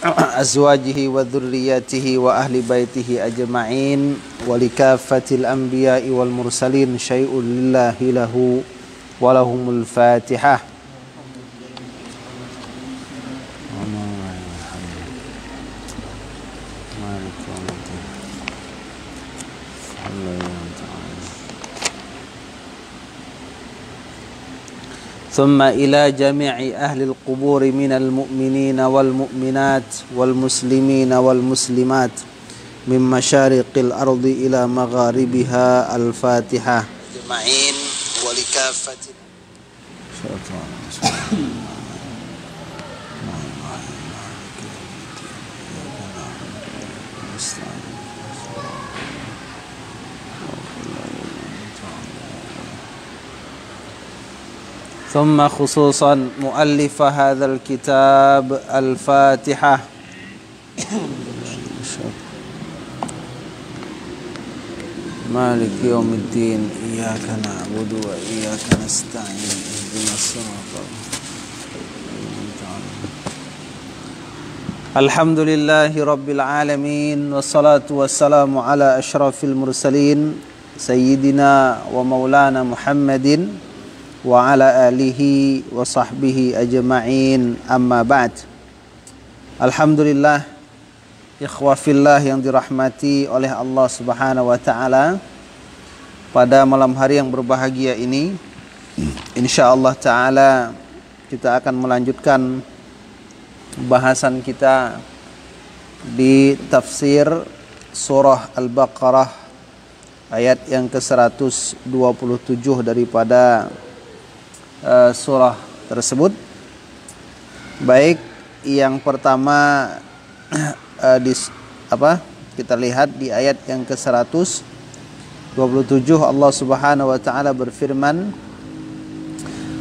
أزواجه وذرياته وأهل بيته أجمعين ولكافة الأنبياء والمرسلين شيء لله له ولهم الفاتحة. ثم إلى جميع أهل القبور من المؤمنين والمؤمنات والمسلمين والمسلمات من مشارق الأرض إلى مغاربها الفاتحة أجمعين ولكافة ثم خصوصا مؤلف هذا الكتاب الفاتحة. مالك يوم الدين إياك نعبد وإياك نستعين اهدنا الصراط الحمد لله رب العالمين والصلاة والسلام على أشرف المرسلين سيدنا ومولانا محمد wa ala alihi wa sahbihi ajma'in, amma ba'd. Alhamdulillah, ikhwa fillah yang dirahmati oleh Allah Subhanahu wa taala, pada malam hari yang berbahagia ini insyaallah taala kita akan melanjutkan bahasan kita di tafsir surah Al-Baqarah ayat yang ke-127 daripada surah tersebut. Baik, yang pertama kita lihat di ayat yang ke-127 Allah Subhanahu wa taala berfirman,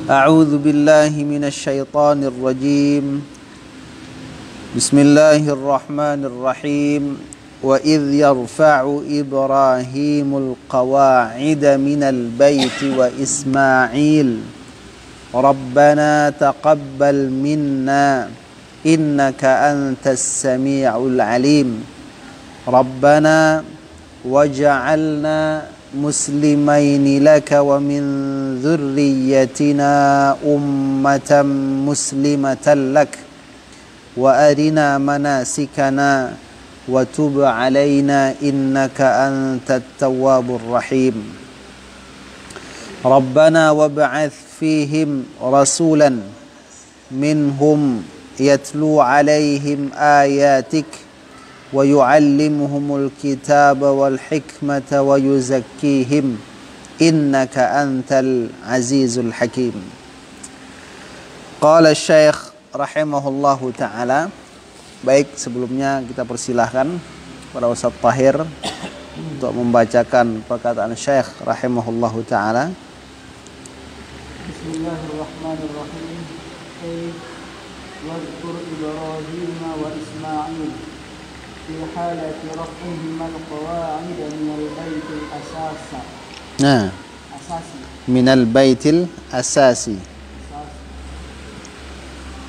A'udzu billahi minasy syaithanir rajim. Bismillahirrahmanirrahim. Wa idh yarfa'u Ibrahimul qawa'ida minal baiti wa Ismail Rabbana taqabbal minna innaka antas sami'ul alim. Rabbana waj'alna muslimaini laka wa min dhurriyyatina ummatan muslimatan lak wa arina manasikana wa tub 'alaina innaka antat tawwabur rahim. Rabbana wab'ath fihim rasulan minhum yatlu 'alaihim ayatik wa yu'allimuhumul kitaba wal hikmata wa yuzakkihim innaka antal azizul hakim. Qala Syekh rahimahullahu ta'ala. Baik, sebelumnya kita persilahkan kepada Ustaz Tahir untuk membacakan perkataan Syekh rahimahullahu ta'ala. Bismillahirrahmanirrahim. Wadhkur Ibrahim wa Ismail fi halati raf'ihima al-qawa'id minal baitil asasi. Minal baitil asasi.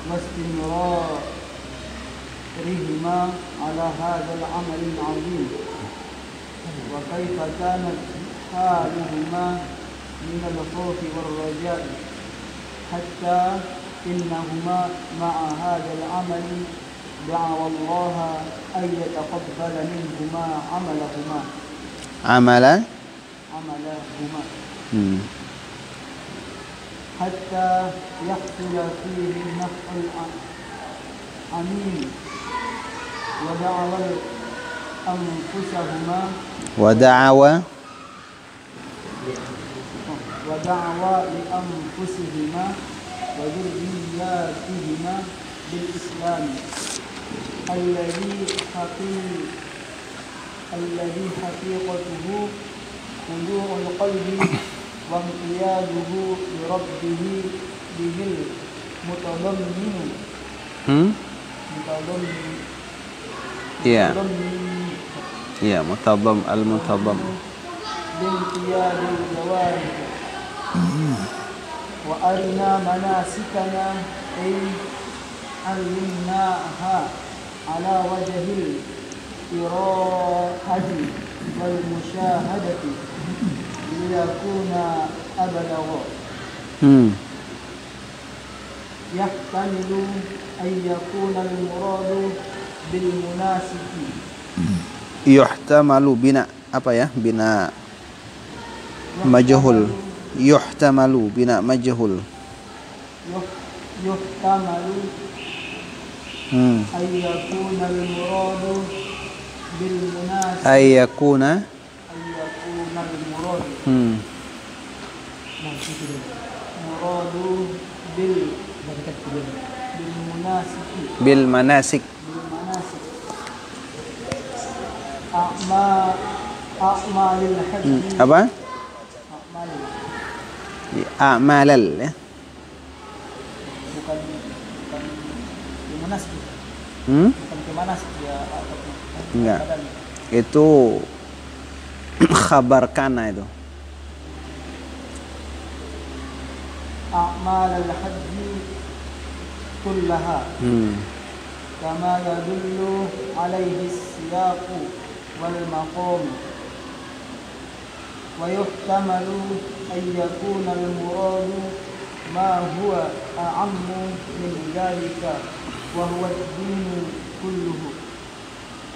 واستمرارهما على هذا العمل العظيم وكيف كانت حالهما من الخوف والرجاء حتى إنهما مع هذا العمل دعوا الله أن يتقبل منهما عملهما حتى يحصل فيه النفع العميم ودعوا لأنفسهما وذرياتهما بالإسلام الذي حقيقته خضوع القلب وانقياده لربه به المتضمن المتضمن بانقياد الجوارح وأرنا مناسكنا أي علمناها على وجه القراءة والمشاهدة ليكون أبلغ. يحتمل أن يكون المراد بالمناسك. Yuhtamalu bina apa ya? Bina majhul. Yuhtamalu bina majhul. يحتمل أن يكون المراد بالمناسك. Ayyakuna أن يكون المراد مراد بالمناسك. bil manasik. بالمناسك أعمال الحج. Apa? أعمال A'malal ya. bukan بالمناسك. Bukan بالمناسك ya. Enggak. Itu khabar kana itu. أعمال الحج كلها كما يدل عليه السياق والمقام. ويحتمل أن يكون المراد ما هو أعم من ذلك وهو الدين كله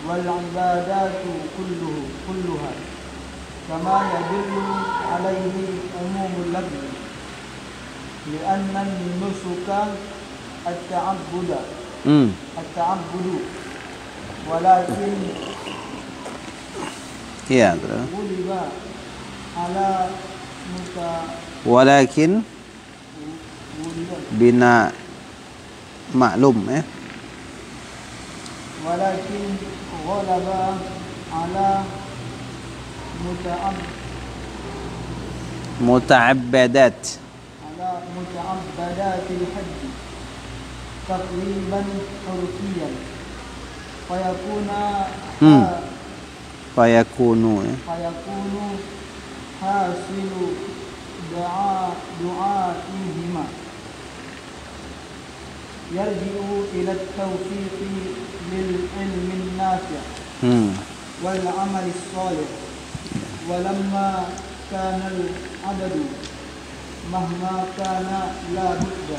والعبادات كلها كما يدل عليه عموم اللفظ لأن النسك التعبد ولكن Iya, terus. غلب على Walakin bina maklum ya. ولكن غلب على Muta'abbadat. على متعبدات الحج تقريبا حرفيا فيكون Fayakunu ya. فيكون حاصل دعائهما يرجع إلى التوفيق للعلم النافع والعمل الصالح. ولما كان العدد مهما كان لا بد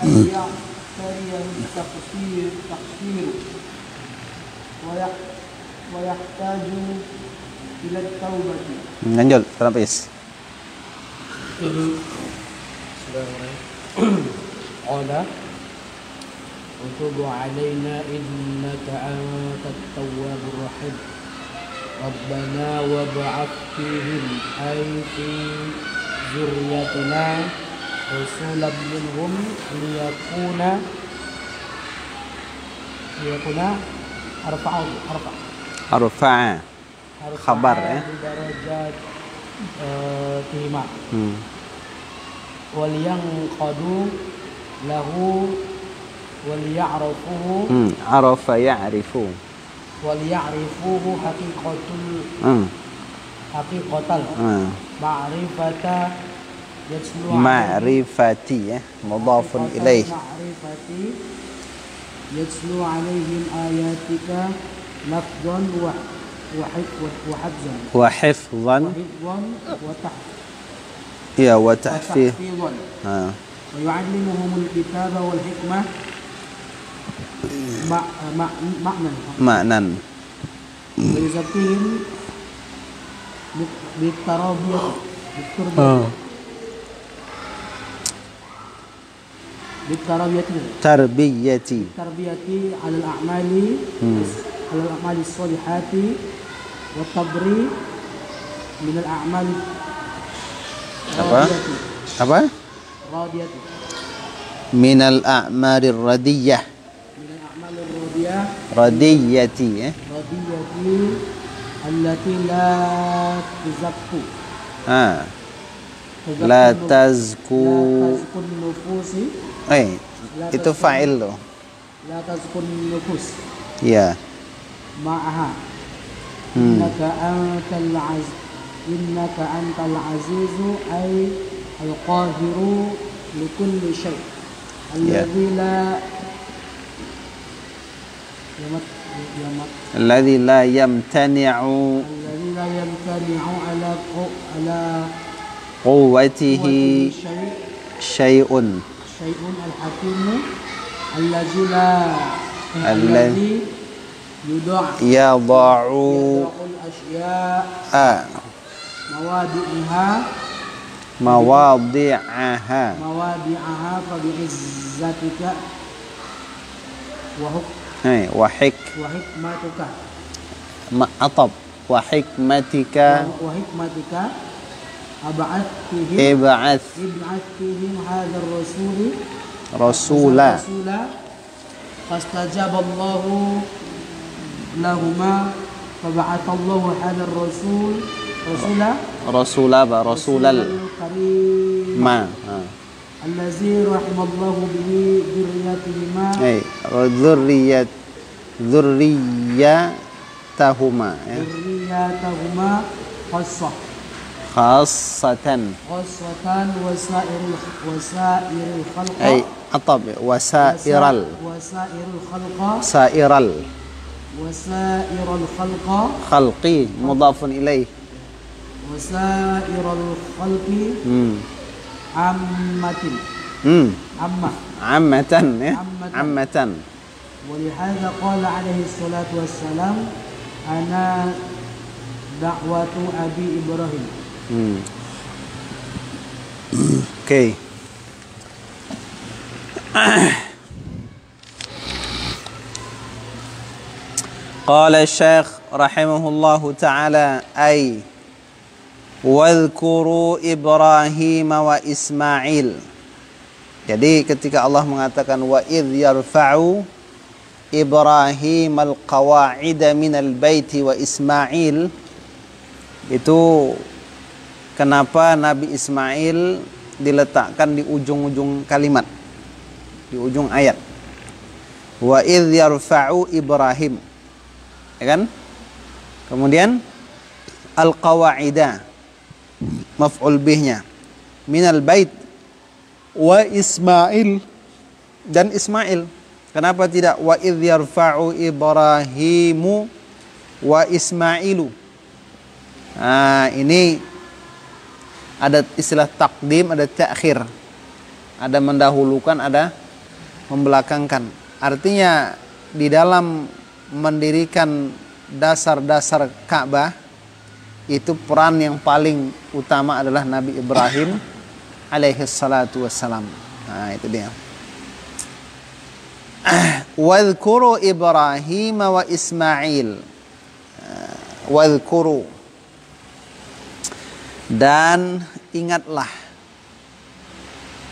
أن يعتريه التقصير ويحتاج إلى التوبة. Lanjut, terapis. قال وتب علينا إنك أنت التواب الرحيم ربنا وابعث فيهم أي في ذريتنا رسولا منهم ليكون Arfa'a. Khabar ya. درجات تهما ولينقضوا له وليعرفوه Arafa ya'rifu. وليعرفوه حقيقة معرفة يتلو Ma'rifati ya. Mudhafun ilaih. معرفة يتلو عليهم آياتك لفظا وحفظا Wa hifdhan. وتحفيظا Ya, wa tahfidh. ويعلمهم الكتاب والحكمة معنى Ma'nan. ويزكيهم بالتربية Tarbiyati. على الأعمال الصالحات والتبري من الأعمال Apa? الراضية Minal a'marir radiyah. من الأعمال الراضية Radiyati ya. radiyati allati la tuzakku La tazku. tazkun nufusi Itu fa'il loh. la tazkun nufus Ya. ma'aha innaka antal azizu ay al-qahiru likulli shay alladhi la yamat yamat Alladzi la yamtani'u alladzi la yamtani'u ala quwwatihi syai'un. syai'un al-hakimu alladzi yud'a Yada'u yad'ul asya'a mawadi'aha fa bi'izzatika wa hikmatuka atab wa hikmatika ib'ats fihim hadzal rasula fastajaballahu lahuma fab'athallahu hadzal rasulal ma allazi rahimallahu bihi dzurriyyatihima dzurriyyatahuma khassatan wasairil khalqa atab wasairal khalqi mudhafun ilaih wasairal khalqi ammatan ya ammatan. ولهذا قال عليه الصلاة والسلام أنا دعوة أبي إبراهيم. Okay. قال الشيخ رحمه الله تعالى أي واذكروا إبراهيم وإسماعيل. Jadi ketika Allah mengatakan wa idh yarfa'u Ibrahim al-qawa'ida minal baiti wa Ismail, itu kenapa Nabi Ismail diletakkan di ujung-ujung kalimat, di ujung ayat. Wa idh yarfa'u Ibrahim, ya kan? Kemudian al-qawa'ida maf'ul bihnya minal bait wa Ismail, dan Ismail. Kenapa tidak wa idh yarfa'u Ibrahimu wa Ismailu? Nah, ini ada istilah takdim, ada ta'khir. Ada mendahulukan, ada membelakangkan. Artinya di dalam mendirikan dasar-dasar Ka'bah itu peran yang paling utama adalah Nabi Ibrahim alaihi salatu wassalam. Nah, itu dia. Wadhkuru Ibrahim wa Ismail. Wadhkuru, dan ingatlah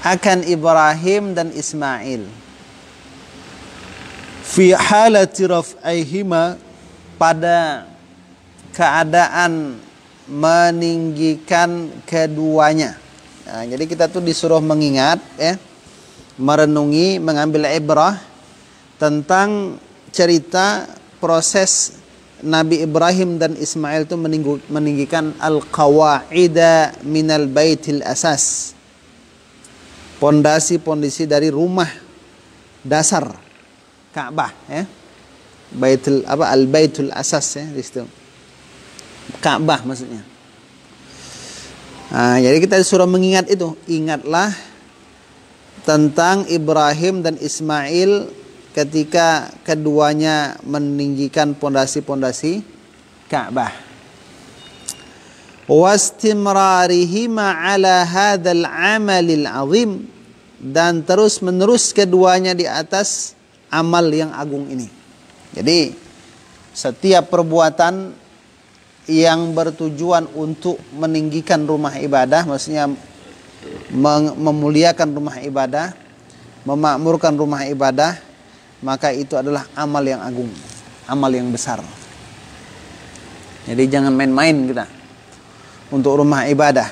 akan Ibrahim dan Ismail fi halati raf'aihima, pada keadaan meninggikan keduanya. Nah, jadi kita tuh disuruh mengingat, ya, merenungi, mengambil ibrah tentang cerita proses Nabi Ibrahim dan Ismail itu meninggikan al-qawa'ida minal baitil asas, pondasi-pondasi dari rumah dasar Ka'bah, ya. Baitul al-baitul asas, ya, di situ. Ka'bah maksudnya. Nah, jadi kita disuruh mengingat itu, ingatlah tentang Ibrahim dan Ismail ketika keduanya meninggikan pondasi-pondasi Ka'bah. Wastimrarihima ala hadzal amalil azim, dan terus menerus keduanya di atas amal yang agung ini. Jadi setiap perbuatan yang bertujuan untuk meninggikan rumah ibadah, maksudnya memuliakan rumah ibadah, memakmurkan rumah ibadah, maka itu adalah amal yang agung, amal yang besar. Jadi jangan main-main kita untuk rumah ibadah.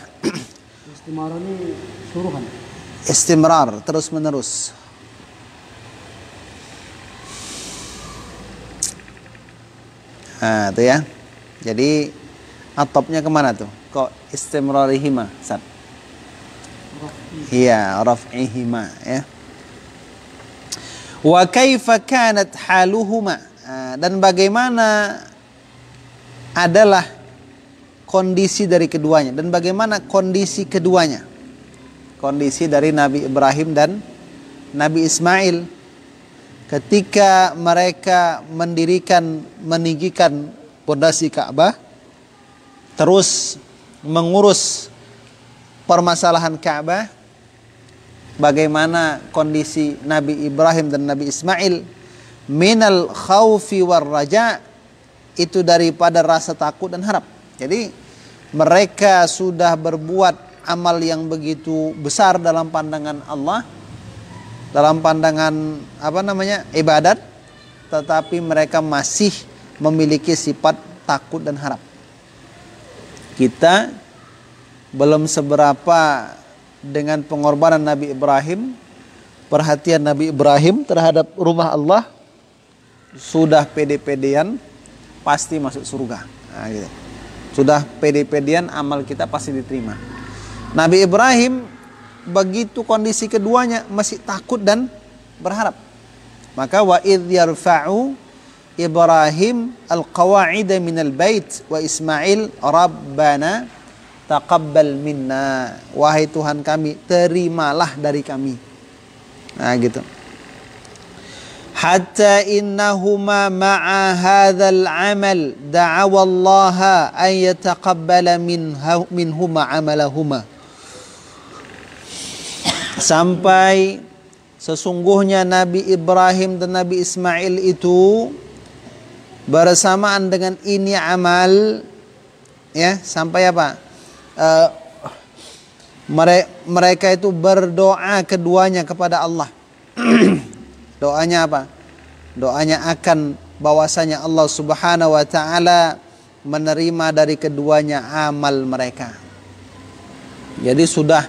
Istimrar ini suruhan. Istimrar, terus menerus. Nah, itu ya. Jadi atopnya kemana tuh? Kok istimrarihima, Ustaz? Iya, raf'ihima, ya. Wa kaifa kanat haluhuma. dan bagaimana adalah kondisi dari keduanya, dan bagaimana kondisi keduanya, kondisi dari Nabi Ibrahim dan Nabi Ismail ketika mereka meninggikan pondasi Ka'bah, terus mengurus permasalahan Ka'bah. Bagaimana kondisi Nabi Ibrahim dan Nabi Ismail minal khaufi war raja, itu daripada rasa takut dan harap. Jadi mereka sudah berbuat amal yang begitu besar dalam pandangan Allah, dalam pandangan ibadat, tetapi mereka masih memiliki sifat takut dan harap. Kita belum seberapa dengan pengorbanan Nabi Ibrahim, perhatian Nabi Ibrahim terhadap rumah Allah, sudah pede-pedean pasti masuk surga. Nah, gitu. Sudah pede-pedean amal kita pasti diterima. Nabi Ibrahim begitu kondisi keduanya masih takut dan berharap. Maka wa idh yarfa'u Ibrahim al-qawa'ida minal bait wa Ismail rabbana taqabbal minna, wahai Tuhan kami, terimalah dari kami. Nah gitu. Hatta innahuma ma'a hadzal amal da'awallaha an yataqabbala minhuma amalahuma. Sampai sesungguhnya Nabi Ibrahim dan Nabi Ismail itu bersamaan dengan ini amal, ya, sampai apa? Mereka itu berdoa keduanya kepada Allah. Doanya apa? Doanya akan bahwasanya Allah Subhanahu wa taala menerima dari keduanya amal mereka. Jadi sudah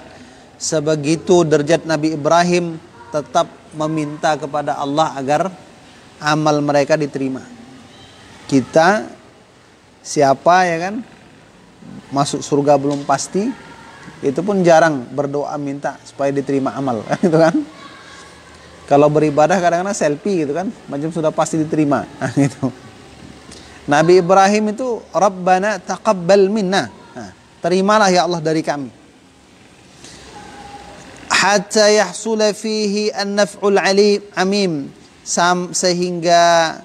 sebegitu derajat Nabi Ibrahim tetap meminta kepada Allah agar amal mereka diterima. Kita siapa, ya kan, masuk surga belum pasti, itu pun jarang berdoa minta supaya diterima amal, kan, gitu kan. Kalau beribadah kadang-kadang selfie gitu kan, macam sudah pasti diterima. Nah, gitu. Nabi Ibrahim itu Rabbana taqabbal minna, nah, terimalah ya Allah dari kami. Hatta yahsula fihi an-naf'ul amim, sehingga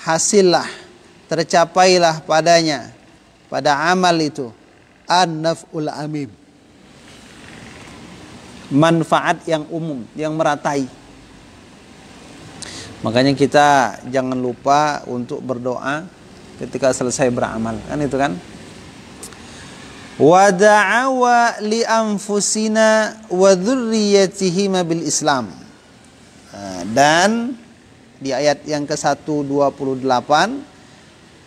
hasillah, tercapailah padanya, pada amal itu, an-naf'ul amim, manfaat yang umum, yang meratai. Makanya kita jangan lupa untuk berdoa ketika selesai beramal, kan itu kan. Wa da'awa li anfusina wa dzurriyyatihim bil Islam. Dan di ayat yang ke-128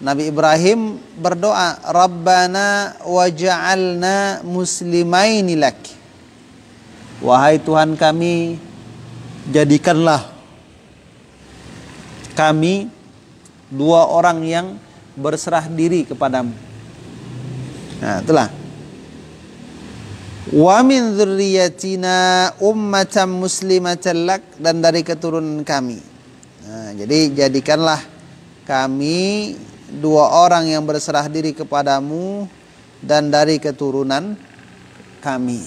Nabi Ibrahim berdoa, Rabbana waj'alna muslimaini lak. Wahai Tuhan kami, jadikanlah kami dua orang yang berserah diri kepadamu. Nah, itulah. Wa min dzurriyyatina ummatan muslimatan lak, dan dari keturunan kami. Nah, jadi jadikanlah kami dua orang yang berserah diri kepadamu dan dari keturunan kami.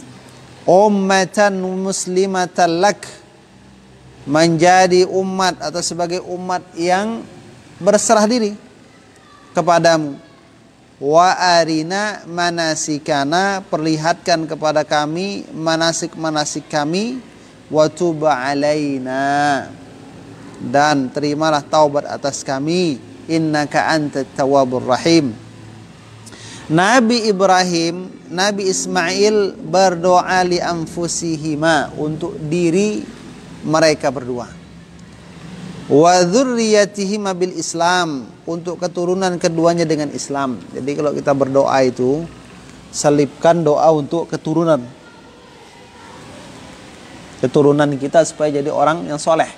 Ummatan muslimatan lak, menjadi umat atau sebagai umat yang berserah diri kepadamu. Wa arina manasikana, perlihatkan kepada kami manasik-manasik kami. Wa tub alaina, dan terimalah taubat atas kami. Innaka antat tawwabur rahim. Nabi Ibrahim, Nabi Ismail berdoa li anfusihima, untuk diri mereka berdua. Wa dzurriyyatihim bil Islam, untuk keturunan keduanya dengan Islam. Jadi kalau kita berdoa itu selipkan doa untuk keturunan kita supaya jadi orang yang soleh.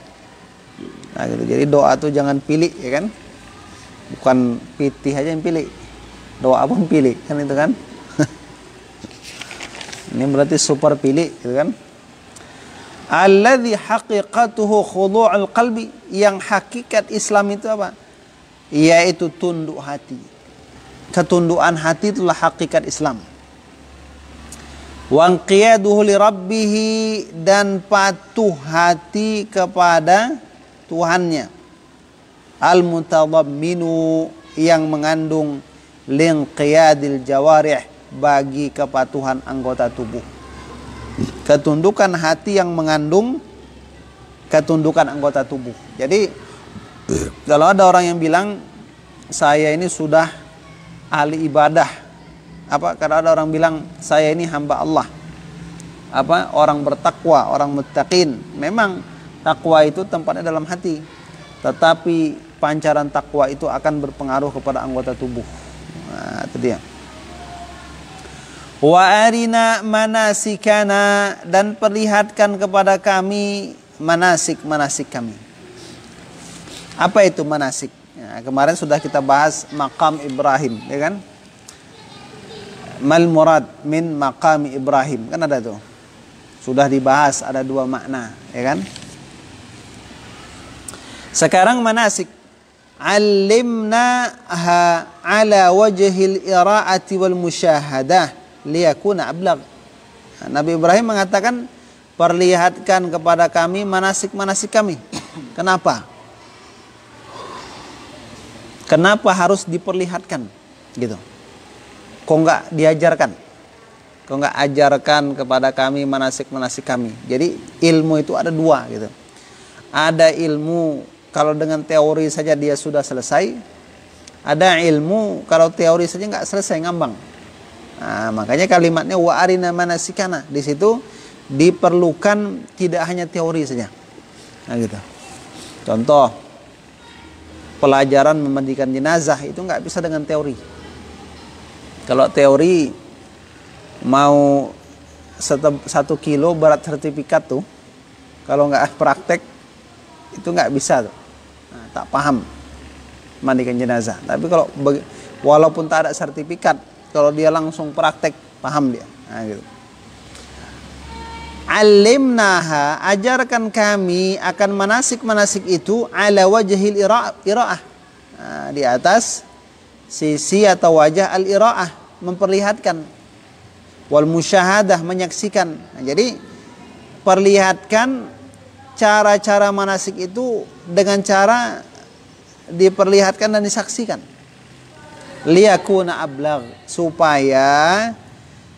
Nah, gitu. Jadi doa tuh jangan pilih, ya kan? Bukan pitih aja yang pilih, doa pun pilih, kan itu kan? Ini berarti super pilih, gitu kan? Alladzi haqiqatuhu khudu'ul qalbi, yang hakikat Islam itu apa? yaitu tunduk hati. Ketundukan hati itulah hakikat Islam. Wa inqiyaduhu li rabbih, dan patuh hati kepada Tuhannya. Al-mutadamminu, yang mengandung linqiyadil jawarih, bagi kepatuhan anggota tubuh. Ketundukan hati yang mengandung ketundukan anggota tubuh. Jadi kalau ada orang yang bilang saya ini sudah ahli ibadah, kalau ada orang bilang saya ini hamba Allah, orang bertakwa, orang muttaqin, memang takwa itu tempatnya dalam hati, tetapi pancaran takwa itu akan berpengaruh kepada anggota tubuh. Nah, itu dia. Wa arina manasikana, dan perlihatkan kepada kami manasik kami. Apa itu manasik? Ya, kemarin sudah kita bahas maqam Ibrahim, ya kan? Mal murad min maqam Ibrahim, kan ada tuh. Sudah dibahas, ada dua makna, ya kan? Sekarang manasik. Alimnaha ala wajhil ira'ati wal musyahadah liyakuna ablagh. Nabi Ibrahim mengatakan, perlihatkan kepada kami manasik kami. Kenapa? Kenapa harus diperlihatkan? Gitu. Kok enggak diajarkan? Kok enggak ajarkan kepada kami manasik kami? Jadi ilmu itu ada dua gitu. Ada ilmu kalau dengan teori saja dia sudah selesai. Ada ilmu kalau teori saja enggak selesai, ngambang. Nah, makanya kalimatnya wa arina manasikana. Di situ diperlukan tidak hanya teori saja. Nah, gitu. Contoh, pelajaran memandikan jenazah itu nggak bisa dengan teori. Kalau teori mau 1 kilo berat sertifikat tuh, kalau nggak praktek itu nggak bisa tuh. Nah, tak paham mandikan jenazah. Tapi kalau walaupun tak ada sertifikat, kalau dia langsung praktek paham dia. Nah, gitu. Alimnaha, ajarkan kami akan manasik itu ala wajhil ira'ah. Nah, di atas sisi atau wajah al-ira'ah, memperlihatkan. Wal musyahadah, menyaksikan. Nah, jadi perlihatkan cara-cara manasik itu dengan cara diperlihatkan dan disaksikan. Liyakuna ablagh, supaya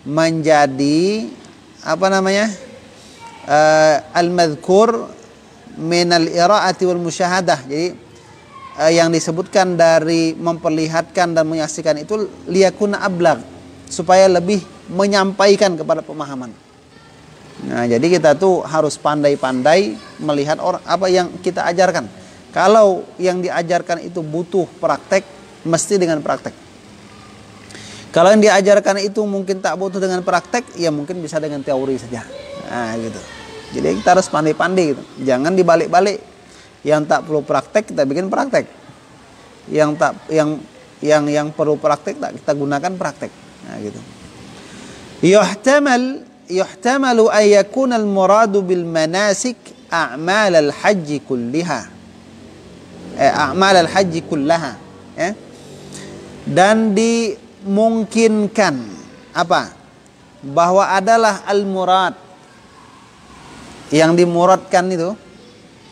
menjadi al-madhkur min al-ira'ati wal musyahadah. Jadi yang disebutkan dari memperlihatkan dan menyaksikan itu liyakuna ablagh, supaya lebih menyampaikan kepada pemahaman. Nah, jadi kita tuh harus pandai-pandai melihat apa yang kita ajarkan. Kalau yang diajarkan itu butuh praktek, mesti dengan praktek. Kalau yang diajarkan itu mungkin tak butuh dengan praktek, ya mungkin bisa dengan teori saja. Nah, gitu. Jadi kita harus pandai-pandai gitu. Jangan dibalik-balik. Yang tak perlu praktek kita bikin praktek. Yang perlu praktek tak kita gunakan praktek. Nah, gitu. Yuhtamalu ay yakuna al-muradu bil manasik a'mal al-hajj kulliha. A'mal al-hajj kullaha, ya. Dan dimungkinkan bahwa adalah al-murad, yang dimuradkan itu,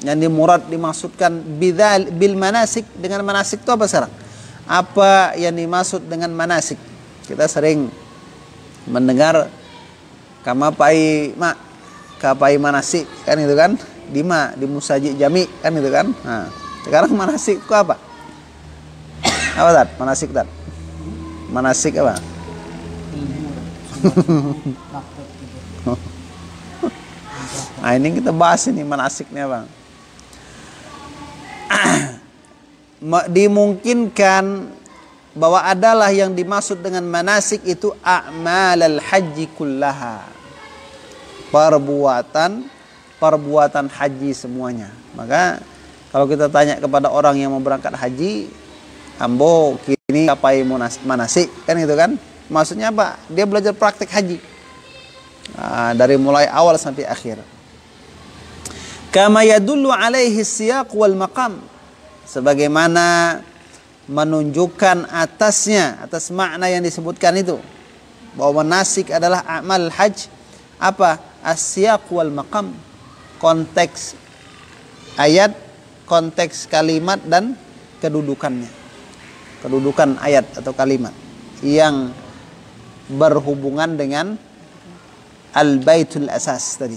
yang dimaksudkan bil manasik. Dengan manasik itu apa sekarang? Apa yang dimaksud dengan manasik? Kita sering mendengar kapai manasik, kan itu kan, di musaji jami, kan itu kan. Nah, sekarang manasik itu apa? Apa Tat? Manasik Tat? Manasik apa? Nah, ini kita bahas ini manasiknya, Bang. Dimungkinkan bahwa adalah yang dimaksud dengan manasik itu a'malal haji kullaha. Perbuatan haji semuanya. Maka kalau kita tanya kepada orang yang mau berangkat haji, ambo kini kapai manasik, kan gitu kan? Maksudnya apa? Dia belajar praktek haji. Nah, dari mulai awal sampai akhir. Kama yadullu alaihi siyaq wal maqam. Sebagaimana menunjukkan atas makna yang disebutkan itu, bahwa manasik adalah amal haj, apa? As-siyaq wal maqam, konteks ayat, konteks kalimat dan kedudukannya. Kedudukan ayat atau kalimat yang berhubungan dengan al-baitul asas tadi.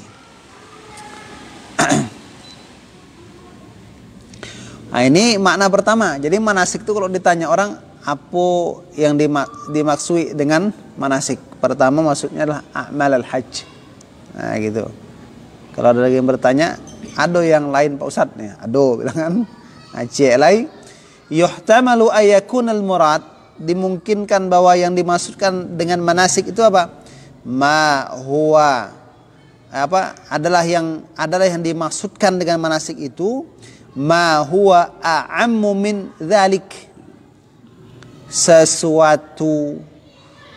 Nah, ini makna pertama. Jadi manasik itu kalau ditanya orang apa yang dimaksui dengan manasik, pertama maksudnya adalah a'mal al-hajj. Nah gitu. Kalau ada lagi yang bertanya, ada yang lain Pak Ustadz nih, ada bilang kan. Lain yuhtamalu ayakun al-murad, dimungkinkan bahwa yang dimaksudkan dengan manasik itu apa? Ma huwa, apa? Adalah yang dimaksudkan dengan manasik itu ma huwa a'ammu min dzalik, sesuatu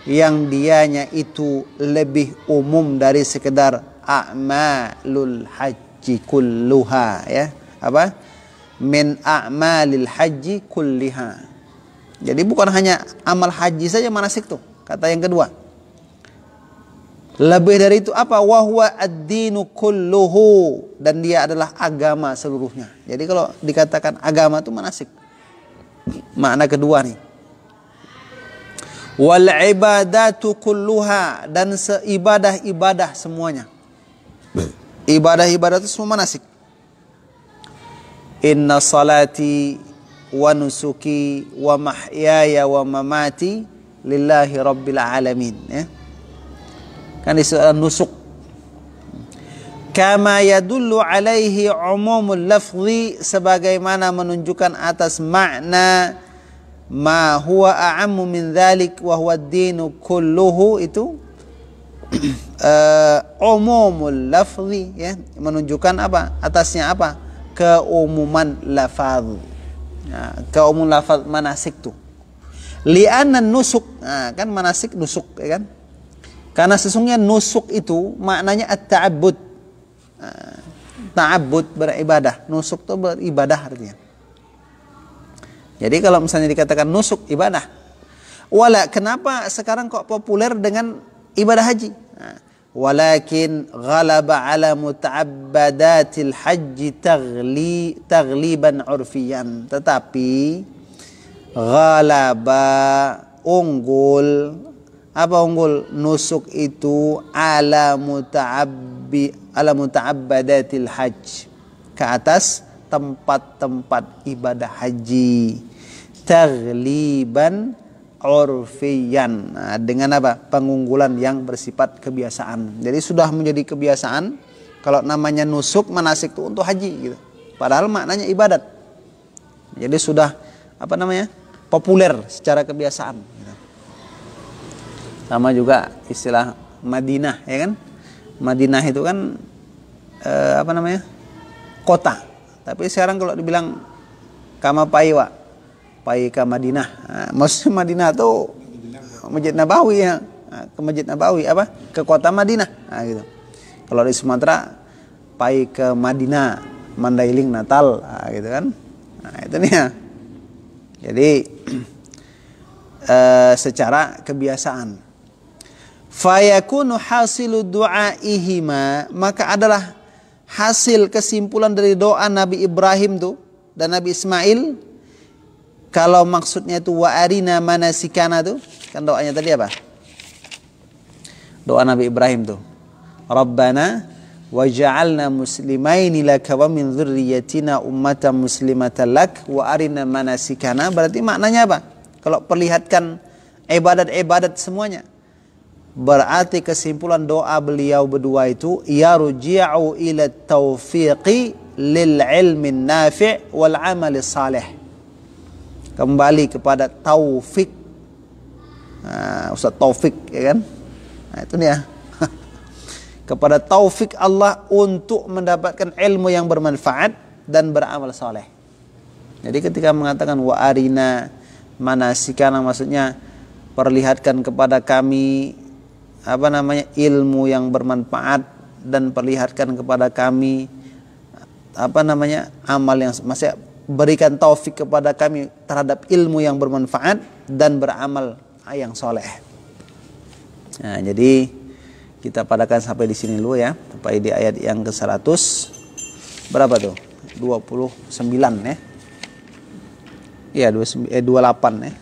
yang dianya itu lebih umum dari sekedar a'malul haji kulluha, ya. Apa? Min a'malil haji kulliha. Jadi bukan hanya amal haji saja manasik tuh, kata yang kedua. Lebih dari itu apa? Wa huwa ad-dinu kulluhu, dan dia adalah agama seluruhnya. Jadi kalau dikatakan agama itu manasik. Makna kedua nih. Wal ibadatu kulluha, dan seibadah-ibadah semuanya. Ibadah-ibadah itu semua manasik. Inna salati wa nusuki wa mahyaya wa mamati lillahi rabbil alamin, ya. Kan disebut nusuk. Kama yadullu alaihi umumul lafzi, sebagaimana menunjukkan atas makna ma huwa a'ammu min dzalik wa huwa ad-dinu kulluhu, itu umumul lafzi, ya, menunjukkan apa? Atasnya apa? Keumuman lafaz. Nah, keumuman lafaz manasik tuh. Li'anna nusuk, nah, kan manasik nusuk, ya kan? Karena sesungguhnya nusuk itu maknanya at-ta'abbud. Ta'abbud, beribadah. Nusuk itu beribadah artinya. Jadi kalau misalnya dikatakan nusuk, ibadah. Wala, kenapa sekarang kok populer dengan ibadah haji? Nah, walakin ghalaba ala muta'abbadatil haji taghliban urfiyan. Tetapi ghalaba, unggul. Apa unggul? Nusuk itu ala muta'abbadatil hajj, ke atas tempat-tempat ibadah haji, taghliban urfiyan. Nah, dengan apa? Pengunggulan yang bersifat kebiasaan. Jadi sudah menjadi kebiasaan kalau namanya nusuk, manasik itu untuk haji gitu. Padahal maknanya ibadat. Jadi sudah apa namanya? Populer secara kebiasaan gitu. Sama juga istilah Madinah, ya kan? Madinah itu kan apa namanya? Kota. Tapi sekarang kalau dibilang kama paiwa, pai ke Madinah. Nah, maksud Madinah itu Masjid Nabawi, ya. Nah, ke Masjid Nabawi apa? Ke kota Madinah. Nah, gitu. Kalau di Sumatera pai ke Madinah, Mandailing Natal, nah, gitu kan. Nah, itu nih ya. Jadi secara kebiasaan. Fayakunu hasilu du'aihima, maka adalah hasil kesimpulan dari doa Nabi Ibrahim tuh dan Nabi Ismail. Kalau maksudnya itu wa arina manasikana tuh, kan doanya tadi apa? Doa Nabi Ibrahim tuh. Rabbana waj'alna muslimaini laka wa min dzurriyyatina ummatan muslimatan lak wa arina manasikana. Berarti maknanya apa? Kalau perlihatkan ibadat-ibadat semuanya. Berarti kesimpulan doa beliau berdua itu yarji'u ila taufiqi lil ilmi nafi' wal amali salih. Kembali kepada taufik. Nah, Ustaz Taufik, ya kan? Nah, itu dia. Kepada taufik Allah untuk mendapatkan ilmu yang bermanfaat dan beramal saleh. Jadi ketika mengatakan wa arina manasikana, maksudnya perlihatkan kepada kami apa namanya ilmu yang bermanfaat dan perlihatkan kepada kami apa namanya amal yang masih berikan taufik kepada kami terhadap ilmu yang bermanfaat dan beramal yang soleh. Nah, jadi kita padakan sampai di sini dulu ya, sampai di ayat yang ke-100 berapa tuh? 29 ya. Iya, 28 ya.